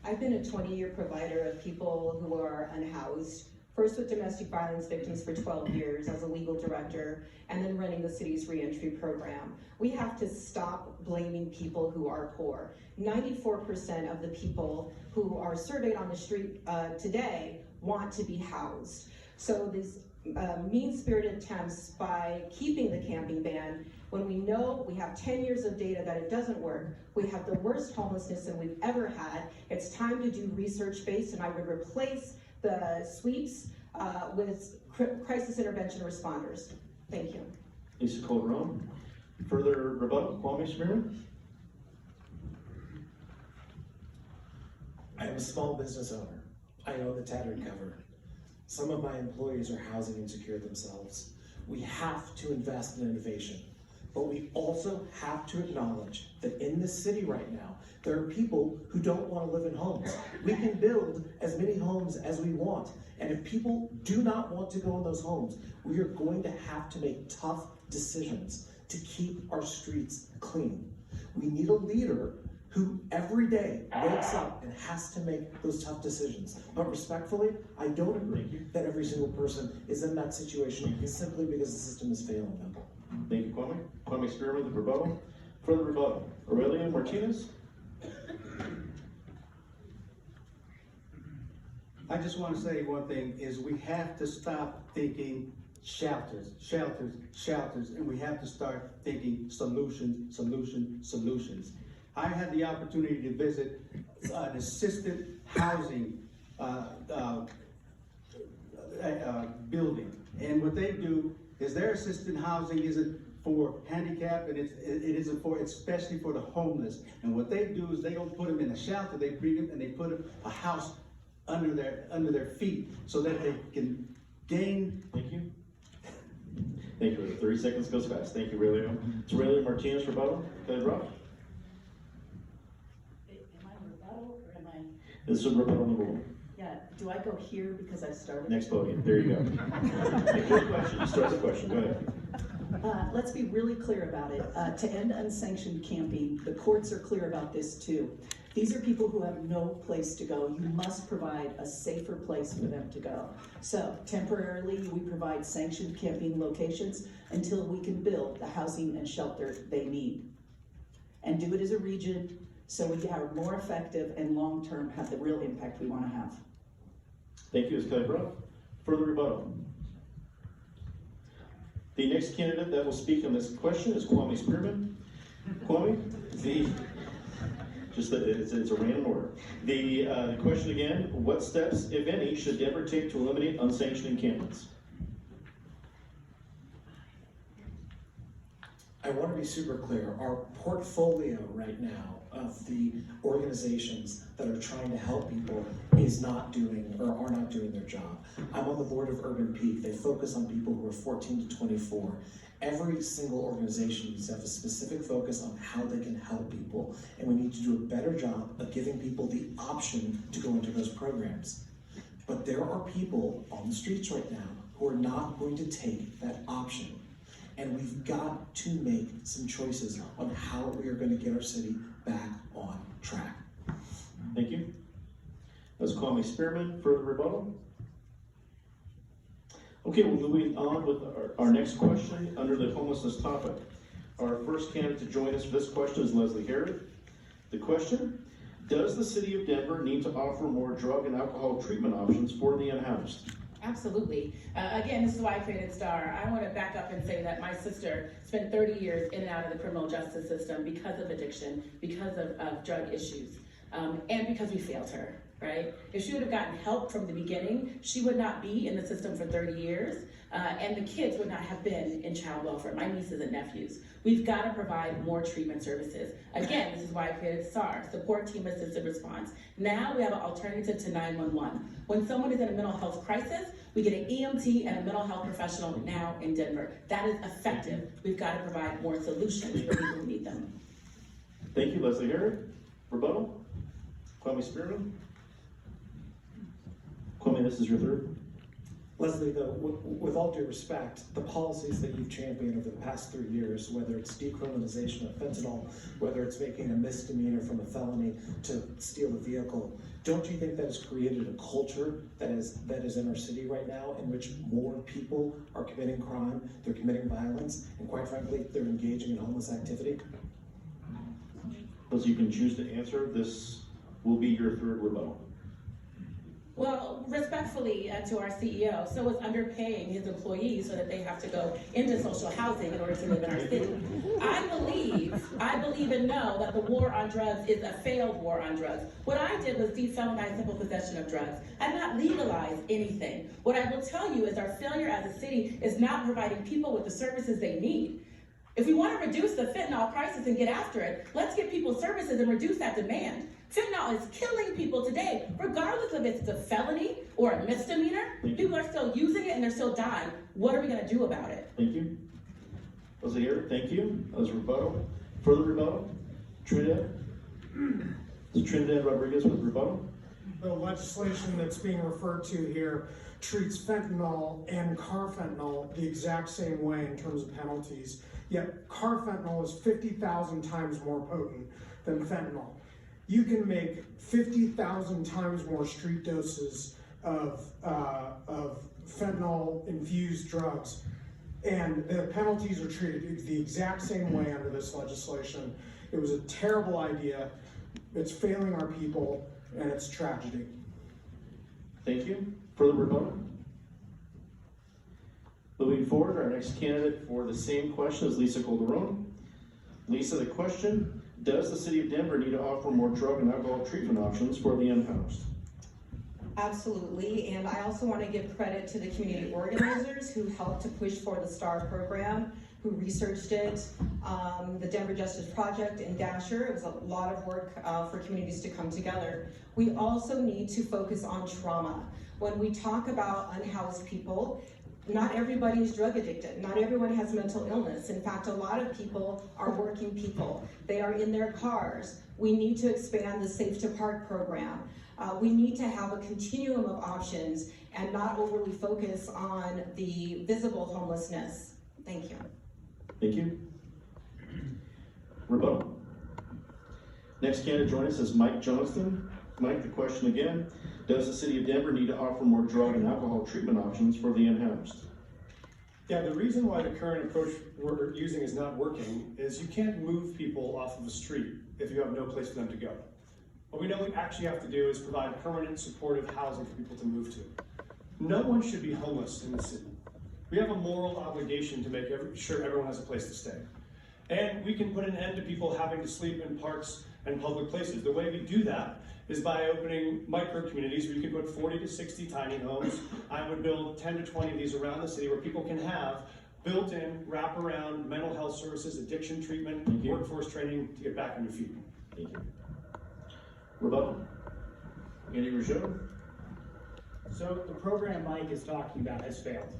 I've been a 20-year provider of people who are unhoused, first with domestic violence victims for 12 years as a legal director, and then running the city's reentry program. We have to stop blaming people who are poor. 94% of the people who are surveyed on the street today want to be housed. So these mean-spirited attempts by keeping the camping ban, when we know we have 10 years of data that it doesn't work, we have the worst homelessness than we've ever had. It's time to do research-based, and I would replace the sweeps with crisis intervention responders. Thank you. Lisa Calderón. Further rebuttal. Kwame Spearman. I am a small business owner. I own the tattered cover. Some of my employees are housing insecure themselves. We have to invest in innovation, but we also have to acknowledge that in this city right now, there are people who don't want to live in homes. We can build as many homes as we want, and if people do not want to go in those homes, we are going to have to make tough decisions to keep our streets clean. We need a leader who every day wakes up and has to make those tough decisions. But respectfully, I don't agree that every single person is in that situation simply because the system is failing them. Thank you, Kwame. Kwame Spearman with the rebuttal. Further rebuttal. Aurelio Martinez. I just want to say one thing, is we have to stop thinking shelters, shelters, shelters, and we have to start thinking solutions, solutions, solutions. I had the opportunity to visit an assisted housing building. And what they do is their assisted housing isn't for handicap, and it isn't for, it's especially for the homeless. And what they do is they don't put them in a shelter, they bring them and they put a house under their feet so that they can gain. Thank you. Thank you. 30 seconds goes fast. Thank you, Aurelio. It's Aurelio Martinez, rebuttal. Kelly Brough. Am I rebuttal or am I? This is rebuttal number 1. Yeah, do I go here because I started? Next podium. There you go. Good question. You start the question. Go ahead. Let's be really clear about it. To end unsanctioned camping, the courts are clear about this too. These are people who have no place to go. You must provide a safer place for them to go. So temporarily, we provide sanctioned camping locations until we can build the housing and shelter they need. And do it as a region so we are more effective and long-term have the real impact we want to have. Thank you, Ms. Kelly Brough. Further rebuttal. The next candidate that will speak on this question is Kwame Spearman. Kwame, it's a random order. The question again, what steps, if any, should Denver take to eliminate unsanctioned encampments? I want to be super clear. Our portfolio right now of the organizations that are trying to help people is not doing or are not doing their job. I'm on the board of Urban Peak. They focus on people who are 14 to 24. Every single organization needs to have a specific focus on how they can help people, and we need to do a better job of giving people the option to go into those programs. But there are people on the streets right now who are not going to take that option. And we've got to make some choices on how we are going to get our city back on track. Thank you. That's Kwame Spearman. Further rebuttal? Okay, we're moving on with our next question under the homelessness topic. Our first candidate to join us for this question is Leslie Herod. The question, does the city of Denver need to offer more drug and alcohol treatment options for the unhoused? Absolutely. Again, this is why I created STAR. I want to back up and say that my sister spent 30 years in and out of the criminal justice system because of addiction, because of drug issues, and because we failed her, right? If she would have gotten help from the beginning, she would not be in the system for 30 years, and the kids would not have been in child welfare, my nieces and nephews. We've got to provide more treatment services. Again, this is why I created STAR, Support Team Assisted Response. Now we have an alternative to 911. When someone is in a mental health crisis, we get an EMT and a mental health professional now in Denver. That is effective. We've got to provide more solutions for people who need them. Thank you, Leslie Herod. Rebuttal? Kwame Spearman? Kwame, this is your third. Leslie, though, with all due respect, the policies that you've championed over the past 3 years, whether it's decriminalization of fentanyl, whether it's making a misdemeanor from a felony to steal a vehicle, don't you think that has created a culture that is in our city right now in which more people are committing crime, they're committing violence, and quite frankly, they're engaging in homeless activity? Those you can choose to answer, this will be your third rebuttal. Well, respectfully to our CEO, so is underpaying his employees so that they have to go into social housing in order to live in our city. I believe and know that the war on drugs is a failed war on drugs. What I did was defelonize simple possession of drugs. I did not legalize anything. What I will tell you is our failure as a city is not providing people with the services they need. If we want to reduce the fentanyl crisis and get after it, let's give people services and reduce that demand. Fentanyl is killing people today, regardless of if it's a felony or a misdemeanor. People are still using it and they're still dying. What are we going to do about it? Thank you. Leslie Herod, thank you. That was rebuttal. Further rebuttal? Trinidad? Trinidad Rodriguez with rebuttal. The legislation that's being referred to here treats fentanyl and carfentanil the exact same way in terms of penalties, yet carfentanil is 50,000 times more potent than fentanyl. You can make 50,000 times more street doses of fentanyl-infused drugs, and the penalties are treated the exact same way under this legislation. It was a terrible idea. It's failing our people, and it's tragedy. Thank you. Further rebuttal? Moving forward, our next candidate for the same question is Lisa Calderón. Lisa, the question, does the city of Denver need to offer more drug and alcohol treatment options for the unhoused? Absolutely, and I also want to give credit to the community organizers who helped to push for the STAR program, who researched it, the Denver Justice Project and Dasher. It was a lot of work for communities to come together. We also need to focus on trauma. When we talk about unhoused people, not everybody is drug addicted. Not everyone has mental illness. In fact, a lot of people are working people. They are in their cars. We need to expand the Safe to Park program. We need to have a continuum of options and not overly focus on the visible homelessness. Thank you. Thank you. Rebuttal. Next candidate joining us is Mike Johnston. Mike, the question again, does the city of Denver need to offer more drug and alcohol treatment options for the unhoused? Yeah, the reason why the current approach we're using is not working is you can't move people off of the street if you have no place for them to go. What we know we actually have to do is provide permanent supportive housing for people to move to. No one should be homeless in the city. We have a moral obligation to make sure everyone has a place to stay. And we can put an end to people having to sleep in parks and public places. The way we do that is by opening micro communities where you can put 40 to 60 tiny homes. I would build 10 to 20 of these around the city where people can have built-in wraparound mental health services, addiction treatment, workforce training to get back on your feet. Thank you. Rebuttal. Andy Rougeout. So the program Mike is talking about has failed.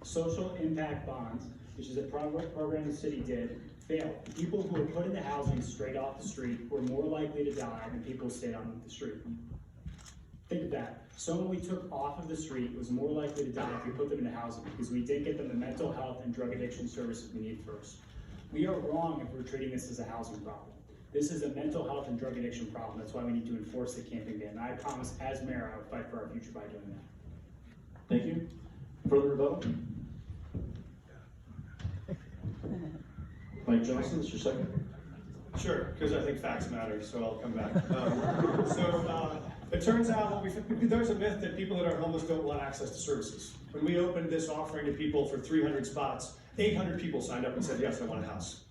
Social impact bonds, which is a program the city did, failed. People who were put into housing straight off the street were more likely to die than people who stayed on the street. Think of that. Someone we took off of the street was more likely to die if we put them into housing because we didn't get them the mental health and drug addiction services we need first. We are wrong if we're treating this as a housing problem. This is a mental health and drug addiction problem. That's why we need to enforce the camping ban. And I promise, as mayor, I will fight for our future by doing that. Thank you. Further rebuttal? Mike Johnston, is your second? Sure, because I think facts matter, so I'll come back. It turns out there's a myth that people that are homeless don't want access to services. When we opened this offering to people for 300 spots, 800 people signed up and said, yes, I want a house.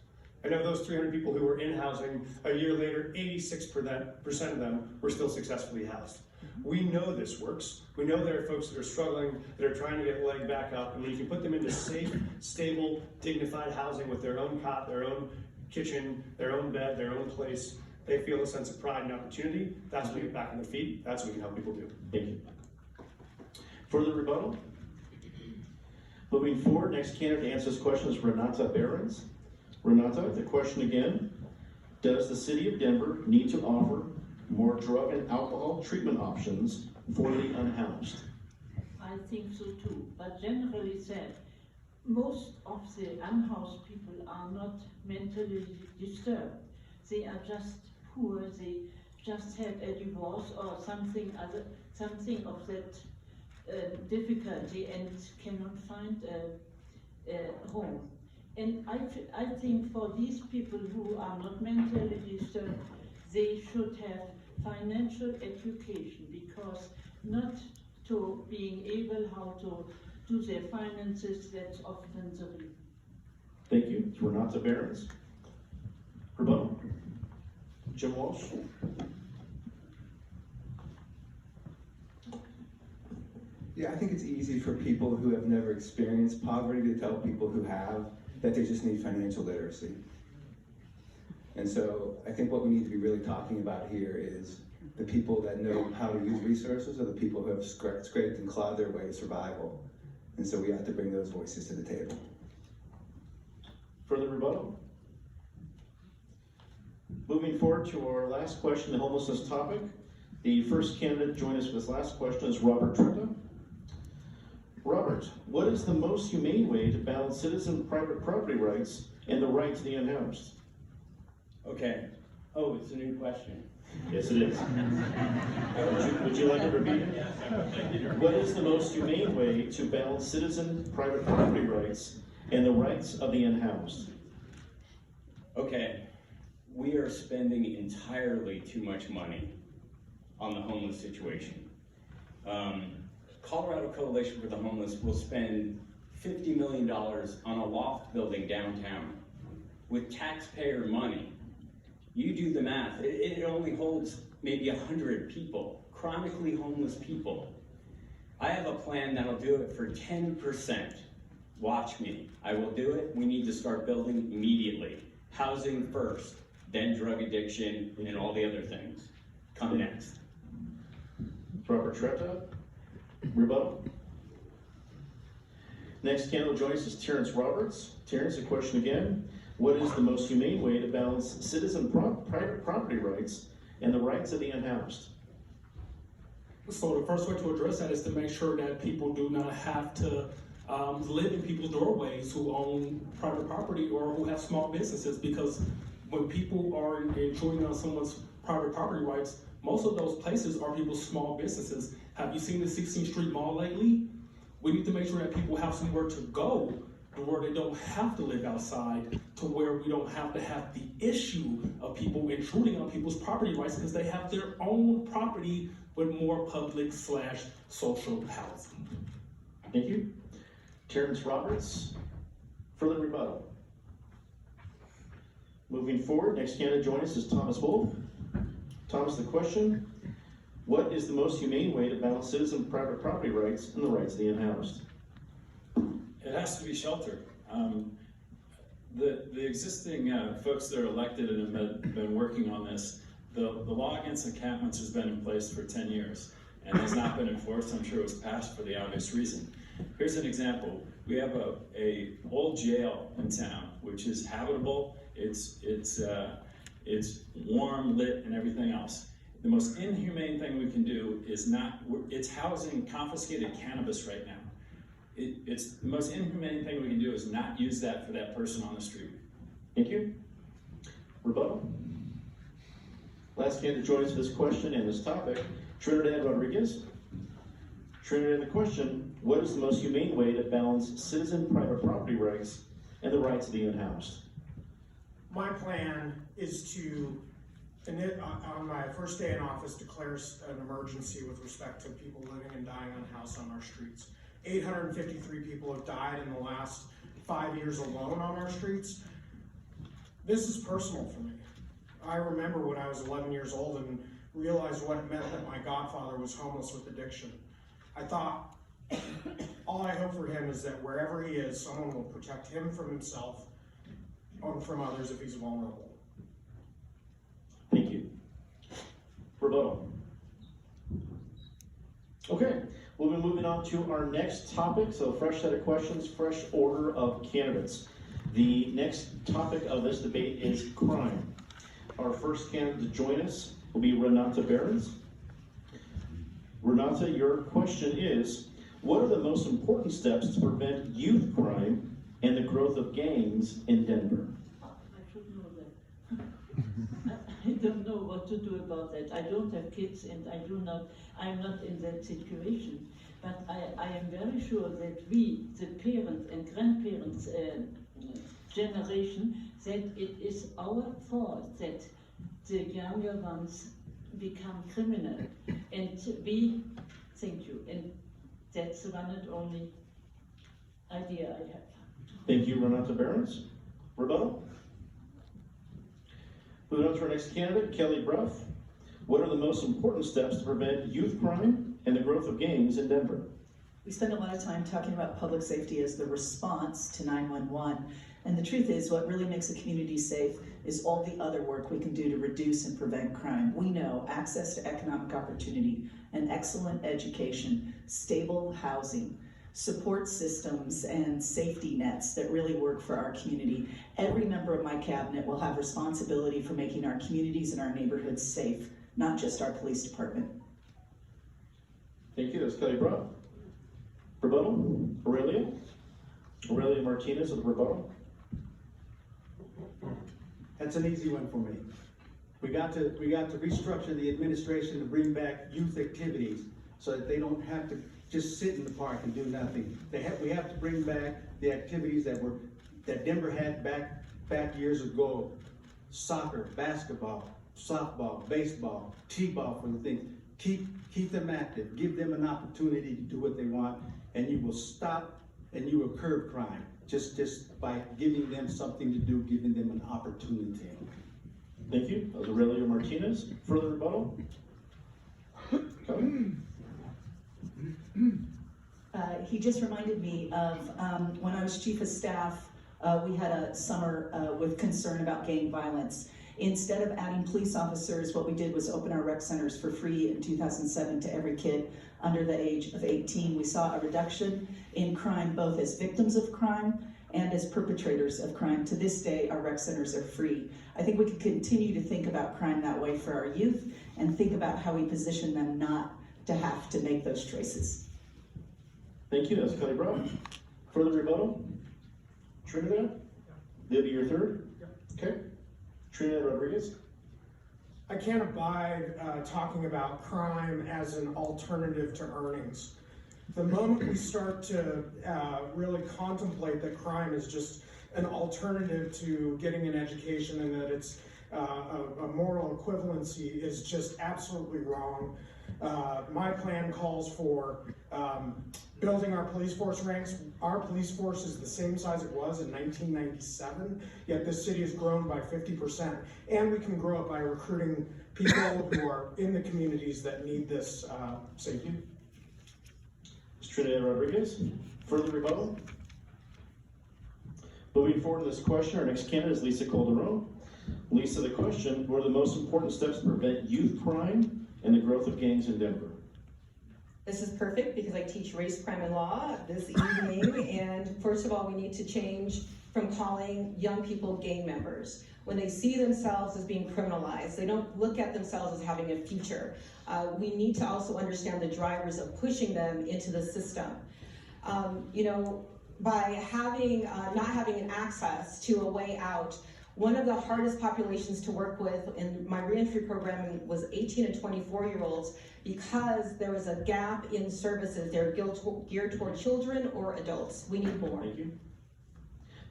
And of those 300 people who were in housing, a year later, 86% of them were still successfully housed. We know this works. We know there are folks that are struggling, that are trying to get a leg back up, and when you can put them into safe, stable, dignified housing with their own cot, their own kitchen, their own bed, their own place, they feel a sense of pride and opportunity. That's when we get back on their feet. That's what we can help people do. Thank you. Further rebuttal? Moving forward, next candidate to answer this question is Renate Behrens. Renate, the question again, does the city of Denver need to offer more drug and alcohol treatment options for the unhoused? I think so too, but generally said, most of the unhoused people are not mentally disturbed. They are just poor, they just had a divorce or something of that difficulty and cannot find a home. And I think for these people who are not mentally disturbed, they should have financial education, because not to being able how to do their finances, that's often the reason. Thank you. It's Renate Behrens. Rebuttal. Jim Walsh. Yeah, I think it's easy for people who have never experienced poverty to tell people who have that they just need financial literacy. And so I think what we need to be really talking about here is the people that know how to use resources, or the people who have scraped and clawed their way to survival. And so we have to bring those voices to the table. Further rebuttal? Moving forward to our last question, the homelessness topic. The first candidate to join us for this last question is Robert Treta. Robert, what is the most humane way to balance citizen private property rights and the rights of the unhoused? Okay. Oh, it's a new question. Yes, it is. Would you like to repeat it? What is the most humane way to balance citizen private property rights and the rights of the unhoused? Okay. We are spending entirely too much money on the homeless situation. Colorado Coalition for the Homeless will spend $50 million on a loft building downtown with taxpayer money. You do the math. It only holds maybe 100 people, chronically homeless people. I have a plan that'll do it for 10%. Watch me. I will do it. We need to start building immediately. Housing first, then drug addiction, and all the other things come next. Robert Treta, rebuttal. Next candidate joining us is Terrance Roberts. Terrance, a question again. What is the most humane way to balance citizen private property rights and the rights of the unhoused? So the first way to address that is to make sure that people do not have to live in people's doorways who own private property or who have small businesses, because when people are intruding on someone's private property rights, most of those places are people's small businesses. Have you seen the 16th Street Mall lately? We need to make sure that people have somewhere to go, to where they don't have to live outside, to where we don't have to have the issue of people intruding on people's property rights because they have their own property with more public/social housing. Thank you. Terrance Roberts, further rebuttal. Moving forward, next candidate joining us is Thomas Wolf. Thomas, the question, what is the most humane way to balance citizen private property rights and the rights of the unhoused? It has to be shelter. The existing folks that are elected and have been working on this, the law against encampments has been in place for 10 years and has not been enforced. I'm sure it was passed for the obvious reason. Here's an example. We have a old jail in town, which is habitable. It's warm, lit, and everything else. The most inhumane thing we can do is it's housing confiscated cannabis right now. It's the most inhumane thing we can do is not use that for that person on the street. Thank you. Rebuttal. Last candidate joining us for this question and this topic, Trinidad Rodriguez. Trinidad, the question, what is the most humane way to balance citizen private property rights and the rights of the unhoused? My plan is to, on my first day in office, declare an emergency with respect to people living and dying unhoused on our streets. 853 people have died in the last 5 years alone on our streets. This is personal for me. I remember when I was 11 years old and realized what it meant that my godfather was homeless with addiction. I thought, all I hope for him is that wherever he is, someone will protect him from himself and from others if he's vulnerable. Thank you. Rebuttal. Okay, we'll be moving on to our next topic. So fresh set of questions, fresh order of candidates. The next topic of this debate is crime. Our first candidate to join us will be Renate Behrens. Renate, your question is, what are the most important steps to prevent youth crime and the growth of gangs in Denver? I should know that. I don't know what to do about that. I don't have kids and I'm not in that situation. But I am very sure that we, the parents and grandparents generation, that it is our fault that the younger ones become criminal. And thank you. And that's the one and only idea I have. Thank you, Renate Behrens. Rebuttal? Moving on to our next candidate, Kelly Brough. What are the most important steps to prevent youth crime and the growth of gangs in Denver? We spend a lot of time talking about public safety as the response to 911. And the truth is, what really makes a community safe is all the other work we can do to reduce and prevent crime. We know access to economic opportunity, an excellent education, stable housing, support systems, and safety nets that really work for our community. Every member of my cabinet will have responsibility for making our communities and our neighborhoods safe, not just our police department. Thank you. That's Kelly Brough. Rebuttal? Aurelio Martinez with rebuttal. That's an easy one for me. We got to restructure the administration to bring back youth activities so that they don't have to just sit in the park and do nothing. We have to bring back the activities that Denver had back years ago. Soccer, basketball, softball, baseball, t-ball for the things. Keep them active, give them an opportunity to do what they want, and you will stop and you will curb crime just by giving them something to do, giving them an opportunity. Thank you. That was Aurelio Martinez. Further rebuttal? Kelly? He just reminded me of when I was chief of staff, we had a summer with concern about gang violence. Instead of adding police officers, what we did was open our rec centers for free in 2007 to every kid under the age of 18. We saw a reduction in crime, both as victims of crime and as perpetrators of crime. To this day, our rec centers are free. I think we can continue to think about crime that way for our youth and think about how we position them not to have to make those choices. Thank you. That's Kelly Brough. Further rebuttal? Trinidad? They'll be your third? Okay. Trinidad Rodriguez? I can't abide talking about crime as an alternative to earnings. The moment we start to really contemplate that crime is just an alternative to getting an education and that it's a moral equivalency is just absolutely wrong. My plan calls for building our police force ranks. Our police force is the same size it was in 1997, yet this city has grown by 50%. And we can grow it by recruiting people who are in the communities that need this safety. Trinidad Rodriguez. Further rebuttal? Moving forward to this question, our next candidate is Lisa Calderón. Lisa, the question, what are the most important steps to prevent youth crime and the growth of gangs in Denver? This is perfect because I teach race, crime, and law this evening. And first of all, we need to change from calling young people gang members. When they see themselves as being criminalized, they don't look at themselves as having a future. We need to also understand the drivers of pushing them into the system. By having not having an access to a way out, one of the hardest populations to work with in my reentry program was 18 and 24-year-olds because there was a gap in services. They're geared toward children or adults. We need more. Thank you.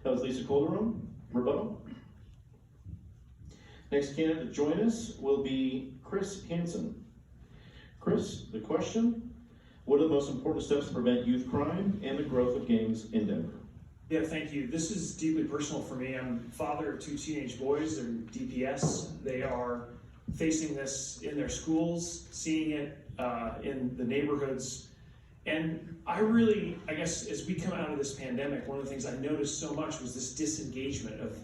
That was Lisa Calderón. Rebuttal. Next candidate to join us will be Chris Hansen. Chris, the question, what are the most important steps to prevent youth crime and the growth of gangs in Denver? Yeah, thank you. This is deeply personal for me. I'm father of 2 teenage boys. They're DPS. They are facing this in their schools, seeing it in the neighborhoods. And I guess as we come out of this pandemic, one of the things I noticed so much was this disengagement of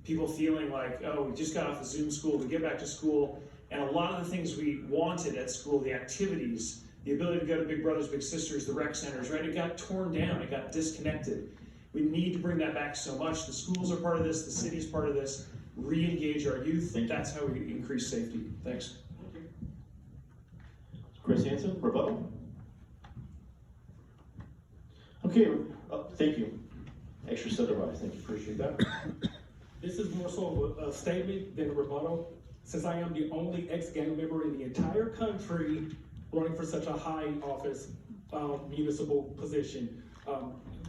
people feeling like, oh, we just got off of Zoom school, we get back to school, and a lot of the things we wanted at school, the activities, the ability to go to Big Brothers, Big Sisters, the rec centers, right? It got torn down, it got disconnected. We need to bring that back so much. The schools are part of this, the city's part of this. Re-engage our youth, and that's how we increase safety. Thanks. Chris Hansen, rebuttal. Okay, thank you. Extra set of eyes, thank you, appreciate that. This is more so a statement than a rebuttal, since I am the only ex-gang member in the entire country running for such a high office, municipal position.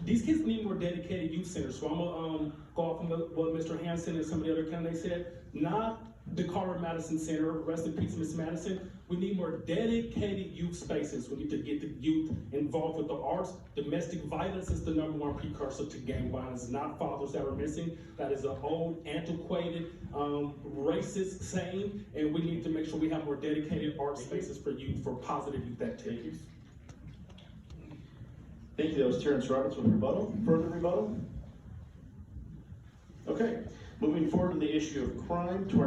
These kids need more dedicated youth centers, so I'm gonna go off on what Mr. Hansen and some of the other candidates said. Not the Carver Madison Center, rest in peace, Miss Madison. We need more dedicated youth spaces. We need to get the youth involved with the arts. Domestic violence is the #1 precursor to gang violence, not fathers that are missing. That is an old, antiquated, racist saying, and we need to make sure we have more dedicated art spaces for youth, for positive youth activities. Thank you, that was Terrance Roberts with rebuttal. Further rebuttal? Okay, moving forward to the issue of crime to our next